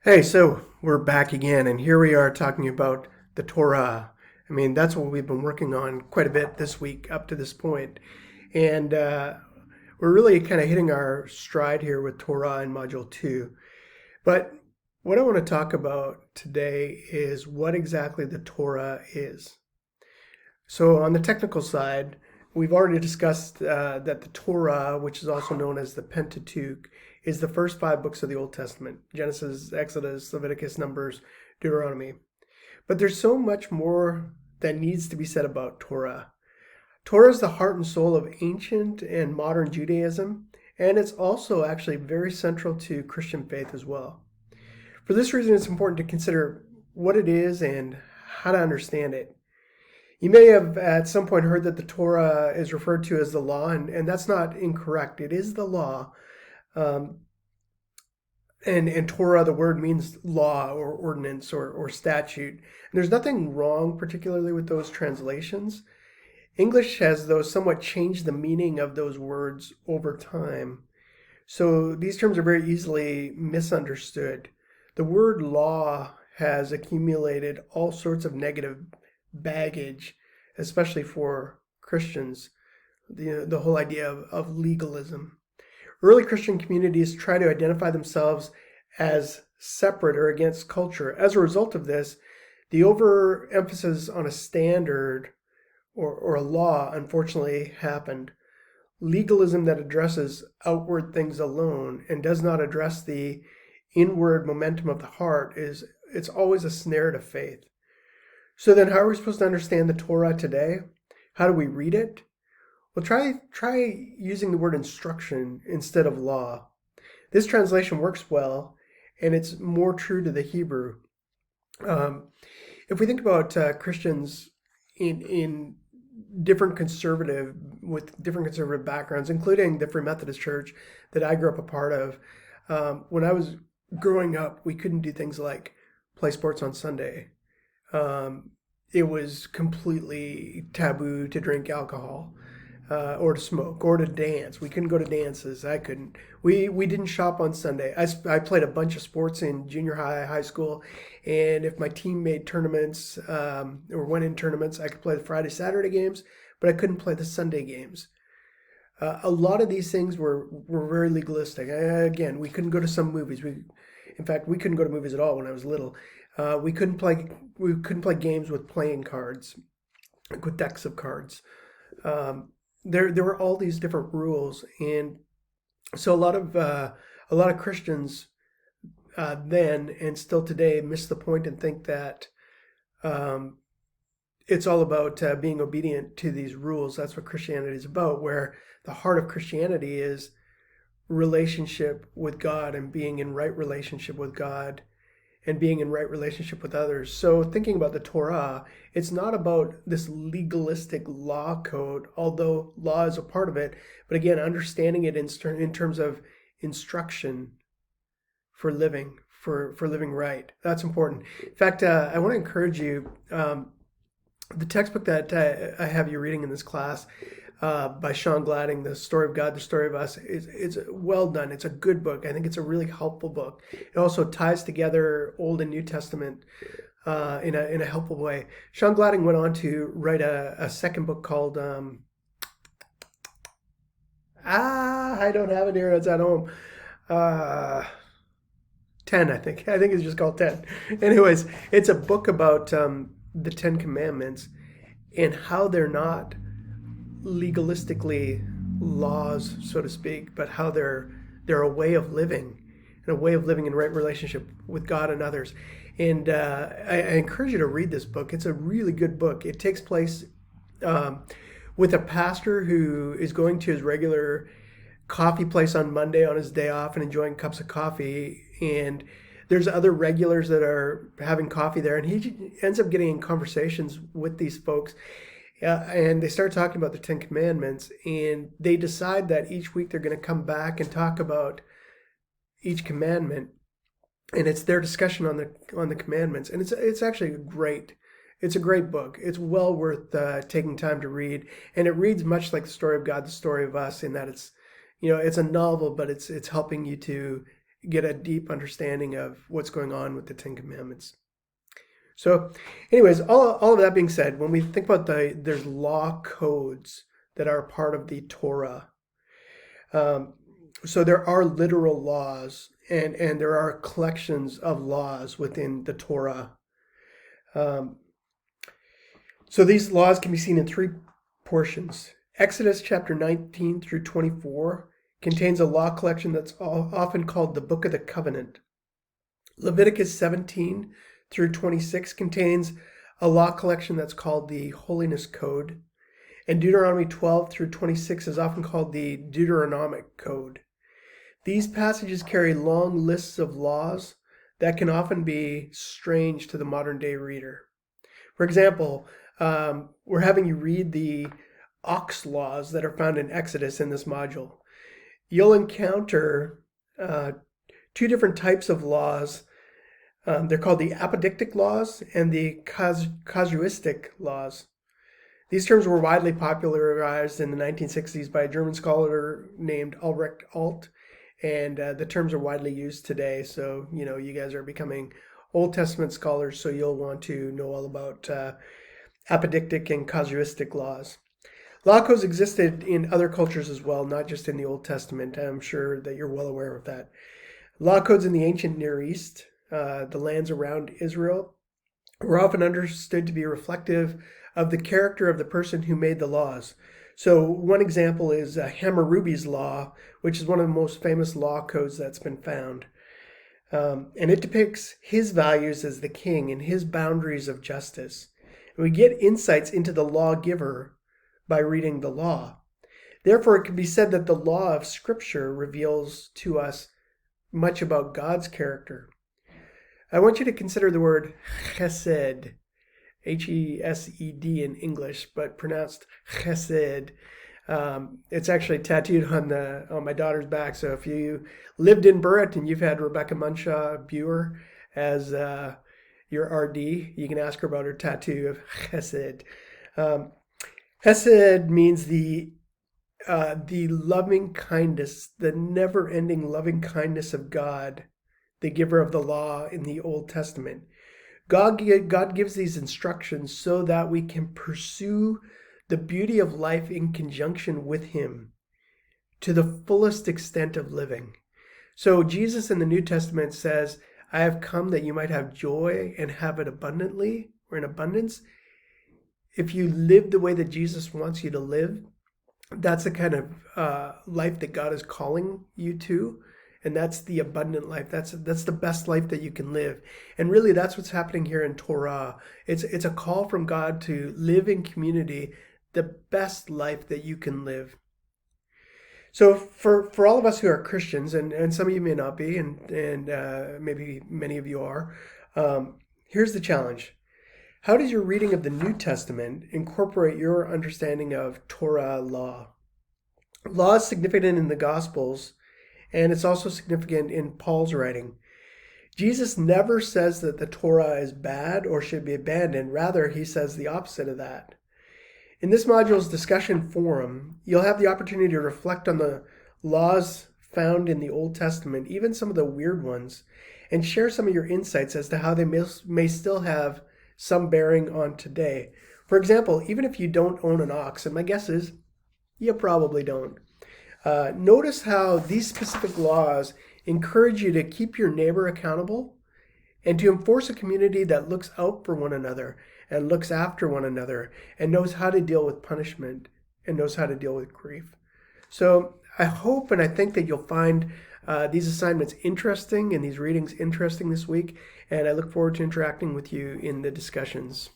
Hey, so we're back again, and here we are talking about the Torah. I mean, that's what we've been working on quite a bit this week up to this point. And we're really kind of hitting our stride here with Torah in Module 2. But what I want to talk about today is what exactly the Torah is. So, on the technical side, we've already discussed that the Torah, which is also known as the Pentateuch, is the first five books of the Old Testament: Genesis, Exodus, Leviticus, Numbers, Deuteronomy. But there's so much more that needs to be said about Torah. Torah is the heart and soul of ancient and modern Judaism, and it's also actually very central to Christian faith as well. For this reason, it's important to consider what it is and how to understand it. You may have at some point heard that the Torah is referred to as the law, and that's not incorrect. It is the law. Um, and Torah, the word means law or ordinance or statute. And there's nothing wrong, particularly with those translations. English has, though, somewhat changed the meaning of those words over time. So these terms are very easily misunderstood. The word law has accumulated all sorts of negative baggage, especially for Christians, the whole idea of legalism. Early Christian communities try to identify themselves as separate or against culture. As a result of this, the overemphasis on a standard or a law unfortunately happened. Legalism that addresses outward things alone and does not address the inward momentum of the heart it's always a snare to faith. So then how are we supposed to understand the Torah today? How do we read it? Well, try using the word instruction instead of law. This translation works well, and it's more true to the Hebrew. Um, if we think about Christians in different conservative with different conservative backgrounds, including the Free Methodist Church that I grew up a part of, when I was growing up, we couldn't do things like play sports on Sunday. It was completely taboo to drink alcohol or to smoke or to dance. We couldn't go to dances. I couldn't. We didn't shop on Sunday. I played a bunch of sports in junior high, high school, and if my team made tournaments or went in tournaments, I could play the Friday, Saturday games, but I couldn't play the Sunday games. A lot of these things were very legalistic. Again, we couldn't go to some movies. In fact, we couldn't go to movies at all when I was little. We couldn't play games with playing cards, like with decks of cards. There were all these different rules, and so a lot of Christians then and still today miss the point and think that um, it's all about being obedient to these rules. That's what Christianity is about. Where the heart of Christianity is relationship with God and being in right relationship with God and being in right relationship with others. So thinking about the Torah, it's not about this legalistic law code, although law is a part of it, but again, understanding it in terms of instruction for living, for living right. That's important. In fact, I want to encourage you, the textbook that I have you reading in this class by Sean Gladding, The Story of God, The Story of Us. It's well done. It's a good book. I think it's a really helpful book. It also ties together Old and New Testament in a helpful way. Sean Gladding went on to write a second book called I don't have it here. It's at home. Uh, 10, I think. I think it's just called 10. Anyways, it's a book about the Ten Commandments and how they're not legalistically laws, so to speak, but how they're a way of living and a way of living in right relationship with God and others. And I encourage you to read this book. It's a really good book. It takes place with a pastor who is going to his regular coffee place on Monday on his day off and enjoying cups of coffee. And there's other regulars that are having coffee there. And he ends up getting in conversations with these folks. And they start talking about the Ten Commandments, and they decide that each week they're going to come back and talk about each commandment, and it's their discussion on the commandments, and it's actually it's a great book. It's well worth taking time to read, and it reads much like The Story of God, The Story of Us, in that it's a novel, but it's helping you to get a deep understanding of what's going on with the Ten Commandments. So anyways, all of that being said, when we think about there's law codes that are part of the Torah. So there are literal laws and there are collections of laws within the Torah. So these laws can be seen in three portions. Exodus chapter 19 through 24 contains a law collection that's often called the Book of the Covenant. Leviticus 17 through 26 contains a law collection that's called the Holiness Code. And Deuteronomy 12 through 26 is often called the Deuteronomic Code. These passages carry long lists of laws that can often be strange to the modern day reader. For example, we're having you read the ox laws that are found in Exodus in this module. You'll encounter two different types of laws. They're called the apodictic laws and the casuistic laws. These terms were widely popularized in the 1960s by a German scholar named Ulrich Alt, and the terms are widely used today. So, you guys are becoming Old Testament scholars, so you'll want to know all about apodictic and casuistic laws. Law codes existed in other cultures as well, not just in the Old Testament. I'm sure that you're well aware of that. Law codes in the ancient Near East, the lands around Israel, were often understood to be reflective of the character of the person who made the laws. So one example is Hammurabi's Law, which is one of the most famous law codes that's been found. And it depicts his values as the king and his boundaries of justice. And we get insights into the lawgiver by reading the law. Therefore, it can be said that the law of Scripture reveals to us much about God's character. I want you to consider the word chesed, H-E-S-E-D in English, but pronounced chesed. It's actually tattooed on my daughter's back. So if you lived in Burritt and you've had Rebecca Munshaw Buer as your RD, you can ask her about her tattoo of chesed. Chesed means the loving kindness, the never-ending loving kindness of God, the giver of the law in the Old Testament. God gives these instructions so that we can pursue the beauty of life in conjunction with Him to the fullest extent of living. So Jesus in the New Testament says, I have come that you might have joy and have it abundantly, or in abundance. If you live the way that Jesus wants you to live, that's the kind of life that God is calling you to. And that's the abundant life. That's the best life that you can live. And really, that's what's happening here in Torah. It's a call from God to live in community, the best life that you can live. So for all of us who are Christians, and some of you may not be, and maybe many of you are, here's the challenge. How does your reading of the New Testament incorporate your understanding of Torah law? Law is significant in the Gospels, and it's also significant in Paul's writing. Jesus never says that the Torah is bad or should be abandoned. Rather, he says the opposite of that. In this module's discussion forum, you'll have the opportunity to reflect on the laws found in the Old Testament, even some of the weird ones, and share some of your insights as to how they may still have some bearing on today. For example, even if you don't own an ox, and my guess is you probably don't, notice how these specific laws encourage you to keep your neighbor accountable and to enforce a community that looks out for one another and looks after one another and knows how to deal with punishment and knows how to deal with grief. So I hope and I think that you'll find these assignments interesting and these readings interesting this week, and I look forward to interacting with you in the discussions.